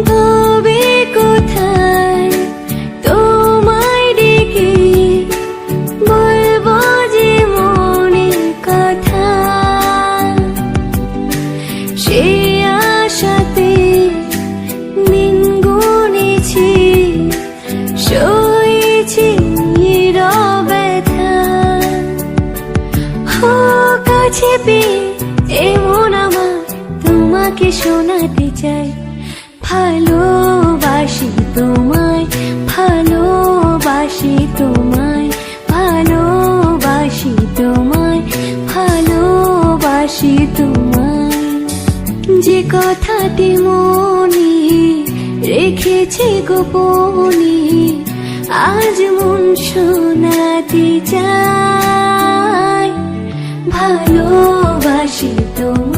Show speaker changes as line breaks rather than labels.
তবে কোথায় তোমায় ডেকে বলবো যে মনের কথা, সে আশাতে দিন গুনেছি, সয়েছি নীরব ব্যথা। কাছে পেয়ে এমন আমার তোমাকে শোনাতে চাই, ভালোবাসি তোমায়, ভালোবাসি তোমায়, ভালোবাসি তোমায়, ভালোবাসি তোমায়। যে কথাটি মনে রেখেছি গোপনে, আজ মন শোনাতে চাই, ভালোবাসি তোমায়।